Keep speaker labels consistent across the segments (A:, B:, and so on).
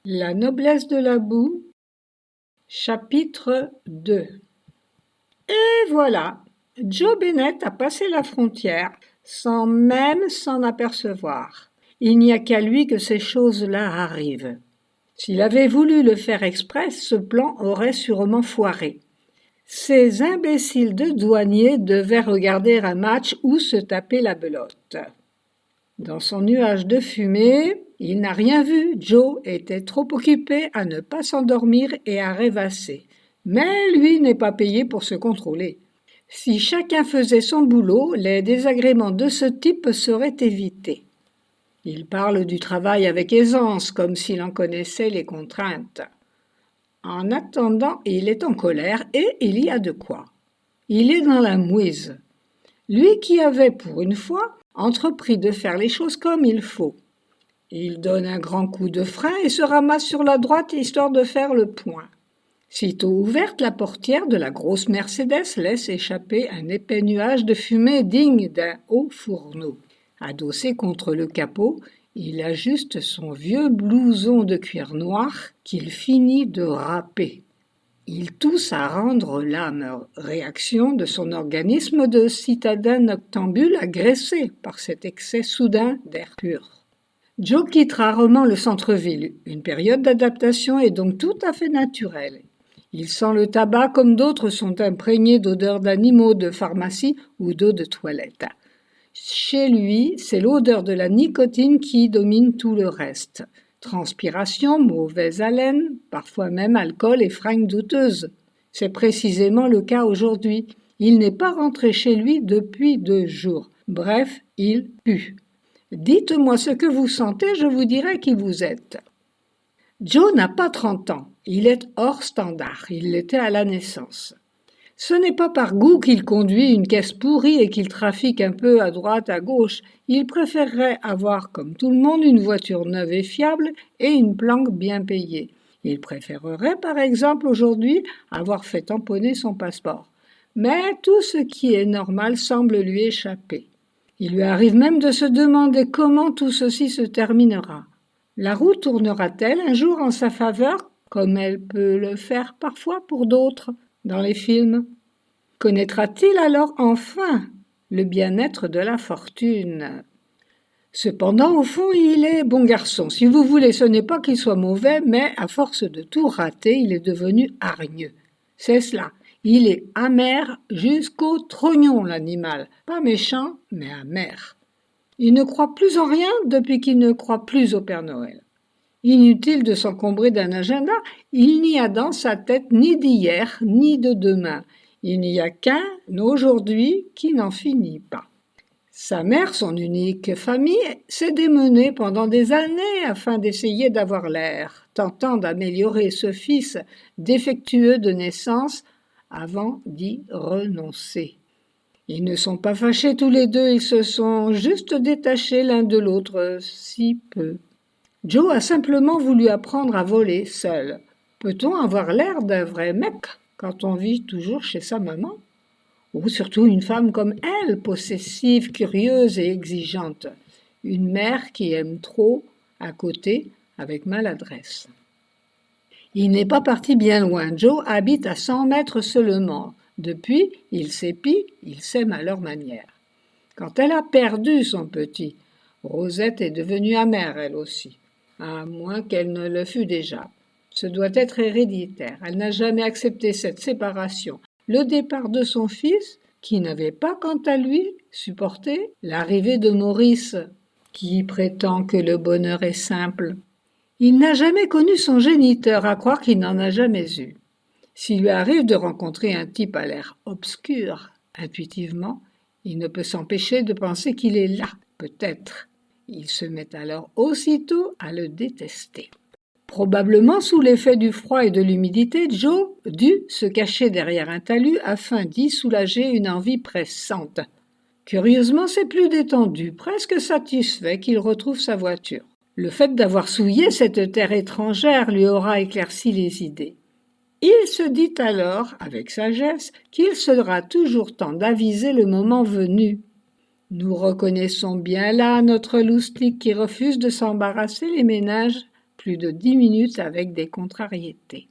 A: La noblesse de la boue, chapitre 2. Et voilà, Joe Bennett a passé la frontière sans même s'en apercevoir. Il n'y a qu'à lui que ces choses-là arrivent. S'il avait voulu le faire exprès, ce plan aurait sûrement foiré. Ces imbéciles de douaniers devaient regarder un match ou se taper la belote. Dans son nuage de fumée, il n'a rien vu. Joe était trop occupé à ne pas s'endormir et à rêvasser. Mais lui n'est pas payé pour se contrôler. Si chacun faisait son boulot, les désagréments de ce type seraient évités. Il parle du travail avec aisance, comme s'il en connaissait les contraintes. En attendant, il est en colère et il y a de quoi. Il est dans la mouise. Lui qui avait, pour une fois, entrepris de faire les choses comme il faut. Il donne un grand coup de frein et se ramasse sur la droite histoire de faire le point. Sitôt ouverte, la portière de la grosse Mercedes laisse échapper un épais nuage de fumée digne d'un haut fourneau. Adossé contre le capot, il ajuste son vieux blouson de cuir noir qu'il finit de râper. Il tousse à rendre l'âme, réaction de son organisme de citadin noctambule agressé par cet excès soudain d'air pur. Joe quitte rarement le centre-ville. Une période d'adaptation est donc tout à fait naturelle. Il sent le tabac comme d'autres sont imprégnés d'odeurs d'animaux, de pharmacie ou d'eau de toilette. Chez lui, c'est l'odeur de la nicotine qui domine tout le reste. Transpiration, mauvaise haleine, parfois même alcool et fringues douteuses. C'est précisément le cas aujourd'hui. Il n'est pas rentré chez lui depuis 2 jours. Bref, il pue. Dites-moi ce que vous sentez, je vous dirai qui vous êtes. Joe n'a pas 30 ans. Il est hors standard. Il l'était à la naissance. Ce n'est pas par goût qu'il conduit une caisse pourrie et qu'il trafique un peu à droite, à gauche. Il préférerait avoir, comme tout le monde, une voiture neuve et fiable et une planque bien payée. Il préférerait, par exemple, aujourd'hui, avoir fait tamponner son passeport. Mais tout ce qui est normal semble lui échapper. Il lui arrive même de se demander comment tout ceci se terminera. La roue tournera-t-elle un jour en sa faveur, comme elle peut le faire parfois pour d'autres dans les films? Connaîtra-t-il alors enfin le bien-être de la fortune? Cependant, au fond, il est bon garçon. Si vous voulez, ce n'est pas qu'il soit mauvais, mais à force de tout rater, il est devenu hargneux. C'est cela. Il est amer jusqu'au trognon, l'animal. Pas méchant, mais amer. Il ne croit plus en rien depuis qu'il ne croit plus au Père Noël. Inutile de s'encombrer d'un agenda, il n'y a dans sa tête ni d'hier, ni de demain. Il n'y a qu'un aujourd'hui qui n'en finit pas. Sa mère, son unique famille, s'est démenée pendant des années afin d'essayer d'avoir l'air, tentant d'améliorer ce fils défectueux de naissance avant d'y renoncer. Ils ne sont pas fâchés tous les deux, ils se sont juste détachés l'un de l'autre, si peu. Joe a simplement voulu apprendre à voler seul. Peut-on avoir l'air d'un vrai mec quand on vit toujours chez sa maman? Ou surtout une femme comme elle, possessive, curieuse et exigeante. Une mère qui aime trop, à côté, avec maladresse. Il n'est pas parti bien loin. Joe habite à 100 mètres seulement. Depuis, il s'épie, ils s'aiment à leur manière. Quand elle a perdu son petit, Rosette est devenue amère elle aussi, à moins qu'elle ne le fût déjà. Ce doit être héréditaire. Elle n'a jamais accepté cette séparation. Le départ de son fils, qui n'avait pas quant à lui supporté l'arrivée de Maurice, qui prétend que le bonheur est simple. Il n'a jamais connu son géniteur, à croire qu'il n'en a jamais eu. S'il lui arrive de rencontrer un type à l'air obscur, intuitivement, il ne peut s'empêcher de penser qu'il est là, peut-être. Il se met alors aussitôt à le détester. Probablement sous l'effet du froid et de l'humidité, Joe dut se cacher derrière un talus afin d'y soulager une envie pressante. Curieusement, c'est plus détendu, presque satisfait qu'il retrouve sa voiture. Le fait d'avoir souillé cette terre étrangère lui aura éclairci les idées. Il se dit alors, avec sagesse, qu'il sera toujours temps d'aviser le moment venu. Nous reconnaissons bien là notre loustic qui refuse de s'embarrasser les ménages plus de 10 minutes avec des contrariétés.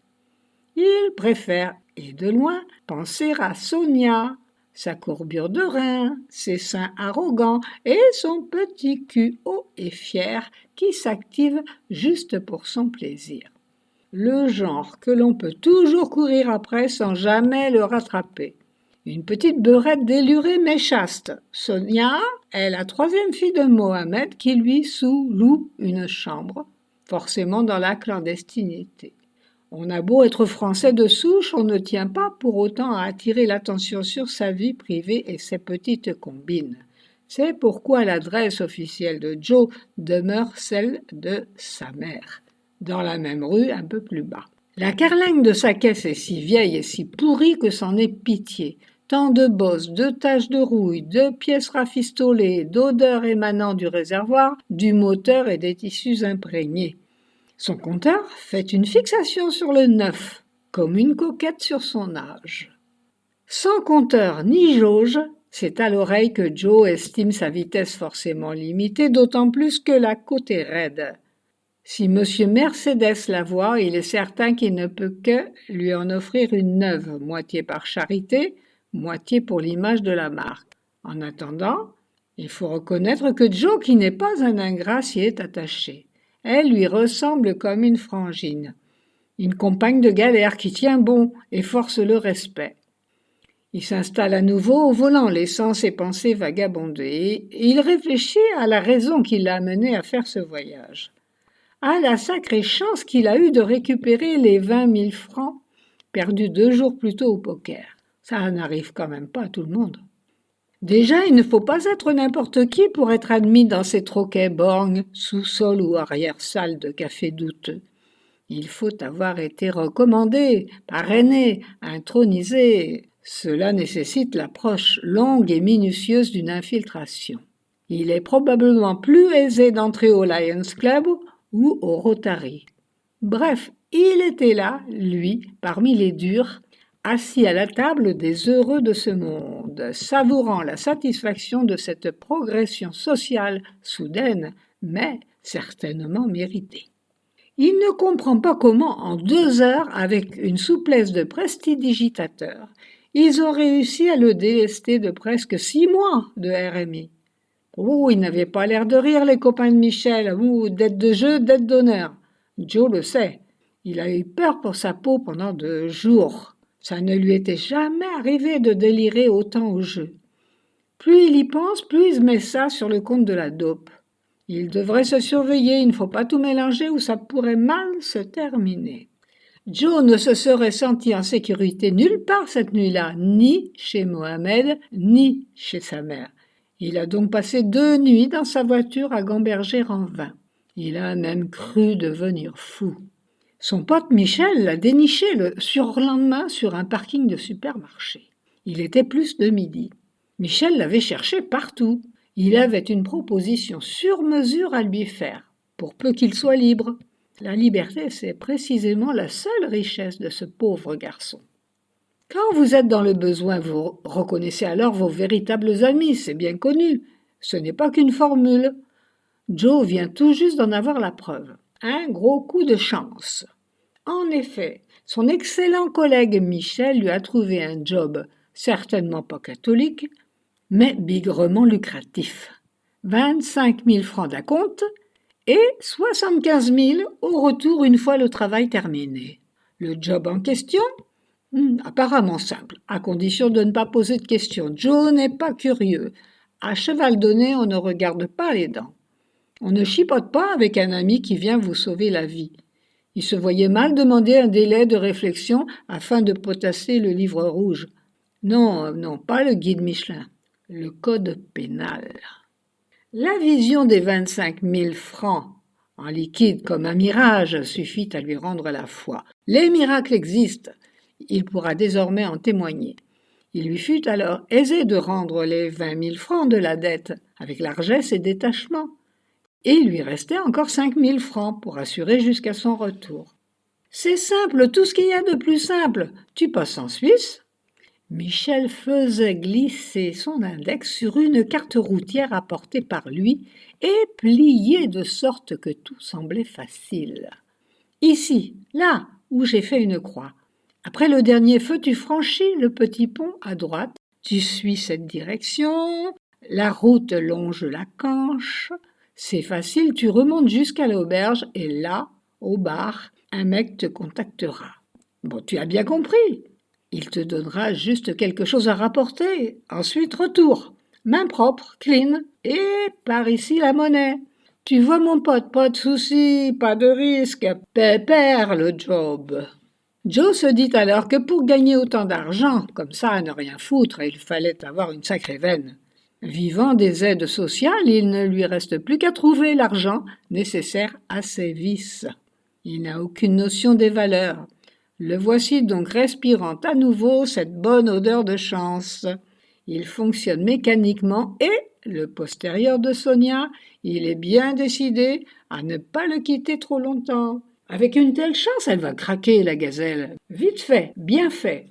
A: Il préfère, et de loin, penser à Sonia, sa courbure de rein, ses seins arrogants et son petit cul haut et fier qui s'active juste pour son plaisir. Le genre que l'on peut toujours courir après sans jamais le rattraper. Une petite beurette délurée mais chaste. Sonia est la troisième fille de Mohamed qui lui sous-loue une chambre, forcément dans la clandestinité. On a beau être français de souche, on ne tient pas pour autant à attirer l'attention sur sa vie privée et ses petites combines. C'est pourquoi l'adresse officielle de Joe demeure celle de sa mère, dans la même rue un peu plus bas. La carlingue de sa caisse est si vieille et si pourrie que c'en est pitié. Tant de bosses, de taches de rouille, de pièces rafistolées, d'odeurs émanant du réservoir, du moteur et des tissus imprégnés. Son compteur fait une fixation sur le 9, comme une coquette sur son âge. Sans compteur ni jauge, c'est à l'oreille que Joe estime sa vitesse forcément limitée, d'autant plus que la côte est raide. Si Monsieur Mercedes la voit, il est certain qu'il ne peut que lui en offrir une neuve, moitié par charité, moitié pour l'image de la marque. En attendant, il faut reconnaître que Joe, qui n'est pas un ingrat, s'y est attaché. Elle lui ressemble comme une frangine, une compagne de galère qui tient bon et force le respect. Il s'installe à nouveau au volant, laissant ses pensées vagabonder, et il réfléchit à la raison qui l'a amené à faire ce voyage. À la sacrée chance qu'il a eue de récupérer les 20 000 francs perdus 2 jours plus tôt au poker. Ça n'arrive quand même pas à tout le monde. Déjà, il ne faut pas être n'importe qui pour être admis dans ces troquets borgnes, sous-sol ou arrière-salle de café douteux. Il faut avoir été recommandé, parrainé, intronisé. Cela nécessite l'approche longue et minutieuse d'une infiltration. Il est probablement plus aisé d'entrer au Lions Club ou au Rotary. Bref, il était là, lui, parmi les durs, assis à la table des heureux de ce monde, savourant la satisfaction de cette progression sociale soudaine, mais certainement méritée. Il ne comprend pas comment, en 2 heures, avec une souplesse de prestidigitateur, ils ont réussi à le délester de presque 6 mois de RMI. Oh, ils n'avaient pas l'air de rire, les copains de Michel. Oh, dette de jeu, dette d'honneur. Joe le sait. Il a eu peur pour sa peau pendant 2 jours. Ça ne lui était jamais arrivé de délirer autant au jeu. Plus il y pense, plus il met ça sur le compte de la dope. Il devrait se surveiller, il ne faut pas tout mélanger ou ça pourrait mal se terminer. Joe ne se serait senti en sécurité nulle part cette nuit-là, ni chez Mohamed, ni chez sa mère. Il a donc passé 2 nuits dans sa voiture à gamberger en vain. Il a même cru devenir fou. Son pote Michel l'a déniché le surlendemain sur un parking de supermarché. Il était plus de midi. Michel l'avait cherché partout. Il avait une proposition sur mesure à lui faire, pour peu qu'il soit libre. La liberté, c'est précisément la seule richesse de ce pauvre garçon. Quand vous êtes dans le besoin, vous reconnaissez alors vos véritables amis, c'est bien connu. Ce n'est pas qu'une formule. Joe vient tout juste d'en avoir la preuve. Un gros coup de chance. En effet, son excellent collègue Michel lui a trouvé un job, certainement pas catholique, mais bigrement lucratif. 25 000 francs d'acompte et 75 000 au retour une fois le travail terminé. Le job en question ? Apparemment simple, à condition de ne pas poser de questions. Joe n'est pas curieux. À cheval donné, on ne regarde pas les dents. On ne chipote pas avec un ami qui vient vous sauver la vie. Il se voyait mal demander un délai de réflexion afin de potasser le livre rouge. Non, pas le guide Michelin, le code pénal. La vision des 25 000 francs en liquide comme un mirage suffit à lui rendre la foi. Les miracles existent. Il pourra désormais en témoigner. Il lui fut alors aisé de rendre les 20 000 francs de la dette avec largesse et détachement. Et il lui restait encore 5 000 francs pour assurer jusqu'à son retour. C'est simple, tout ce qu'il y a de plus simple. Tu passes en Suisse Michel faisait glisser son index sur une carte routière apportée par lui et pliée de sorte que tout semblait facile. Ici, là, où j'ai fait une croix. Après le dernier feu, tu franchis le petit pont à droite, tu suis cette direction, la route longe la Canche, c'est facile, tu remontes jusqu'à l'auberge et là, au bar, un mec te contactera. Bon, tu as bien compris. Il te donnera juste quelque chose à rapporter. Ensuite, retour. Main propre, clean. Et par ici la monnaie. Tu vois mon pote, pas de souci, pas de risque. Pépère le job. Joe se dit alors que pour gagner autant d'argent, comme ça à ne rien foutre, il fallait avoir une sacrée veine. Vivant des aides sociales, il ne lui reste plus qu'à trouver l'argent nécessaire à ses vices. Il n'a aucune notion des valeurs. Le voici donc respirant à nouveau cette bonne odeur de chance. Il fonctionne mécaniquement et, le postérieur de Sonia, il est bien décidé à ne pas le quitter trop longtemps. Avec une telle chance, elle va craquer, la gazelle. Vite fait, bien fait.